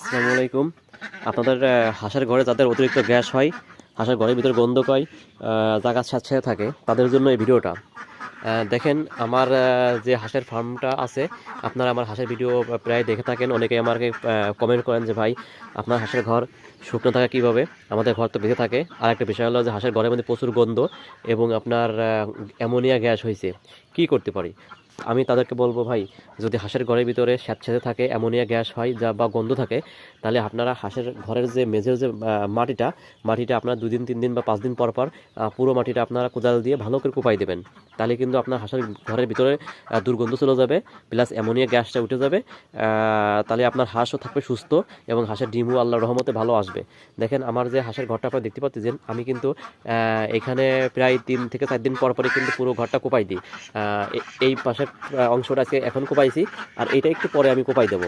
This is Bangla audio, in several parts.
আসসালামু আলাইকুম। আপনাদের হাঁসের ঘরে যাদের অতিরিক্ত গ্যাস হয়, হাঁসের ঘরের ভিতরে গন্ধ হয়, জায়গা স্যাঁতসেঁতে থাকে, তাদের জন্য এই ভিডিওটা। দেখেন আমার যে হাঁসের ফার্মটা আছে, আপনারা আমার হাঁসের ভিডিও প্রায় দেখে থাকেন। অনেকেই আমাকে কমেন্ট করেন যে ভাই আপনার হাঁসের ঘর শুকনো থাকে কীভাবে, আমাদের ঘর তো বেঁধে থাকে। আর একটা বিষয় হলো যে হাঁসের ঘরের মধ্যে প্রচুর গন্ধ এবং আপনার অ্যামোনিয়া গ্যাস হয়েছে, কী করতে পারি? আমি তাদেরকে বলবো ভাই, যদি হাঁসের ঘরের ভিতরে স্যাঁতসেঁতে থাকে, অ্যামোনিয়া গ্যাস হয় যা বা গন্ধ থাকে, তাহলে আপনারা হাঁসের ঘরের যে মেঝের যে মাটিটা আপনারা 2 দিন 3 দিন বা 5 দিন পর পর পুরো মাটিটা আপনারা কোদাল দিয়ে ভালো করে কোপাই দেবেন। তাহলে কিন্তু আপনার হাঁসের ঘরের ভিতরে দুর্গন্ধ চলে যাবে, প্লাস অ্যামোনিয়া গ্যাসটা উঠে যাবে। তাহলে আপনার হাঁসও থাকবে সুস্থ এবং হাঁসের ডিমও আল্লাহর রহমতে ভালো আসবে। দেখেন আমার যে হাঁসের ঘরটা আপনারা দেখতে পাচ্ছেন, আমি কিন্তু এখানে প্রায় 3 থেকে 4 দিন পর পরই কিন্তু পুরো ঘরটা কোপাই দিই। এই পাশের অংশটা আজকে এখন কোপাইছি, আর এটা একটু পরে আমি কোপাই দেবো।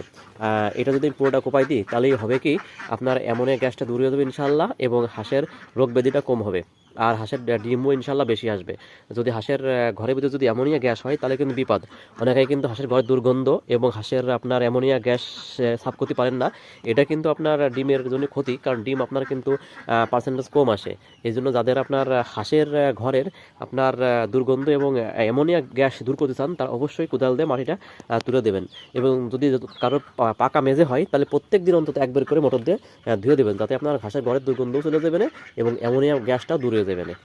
এটা যদি পুরোটা কোপাই দিই, তাহলেই হবে কি আপনার অ্যামোনিয়া গ্যাসটা দূর হয়ে যাবে ইনশাল্লাহ, এবং হাঁসের রোগ ব্যাধিটা কম হবে, আর হাঁসের ডিমও ইনশাল্লাহ বেশি আসবে। যদি হাঁসের ঘরের ভিতরে যদি অ্যামোনিয়া গ্যাস হয়, তাহলে কিন্তু বিপদ। অনেকেই কিন্তু হাঁসের ঘরের দুর্গন্ধ এবং হাঁসের আপনার অ্যামোনিয়া গ্যাস সাফ করতে পারেন না। এটা কিন্তু আপনার ডিমের জন্য ক্ষতি, কারণ ডিম আপনার কিন্তু পার্সেন্টেজ কম আসে। এই জন্য যাদের আপনার হাঁসের ঘরের আপনার দুর্গন্ধ এবং অ্যামোনিয়া গ্যাস দূর করতে চান, তার অবশ্যই কোদাল দিয়ে মাটিটা তুলে দেবেন। এবং যদি কারোর পাকা মেঝে হয়, তাহলে প্রত্যেক দিন অন্তত একবার করে মোটর দিয়ে ধুয়ে দেবেন, যাতে আপনার হাঁসের ঘরের দুর্গন্ধও চলে যাবে না এবং অ্যামোনিয়া গ্যাসটাও দূর হয়ে যাবে না।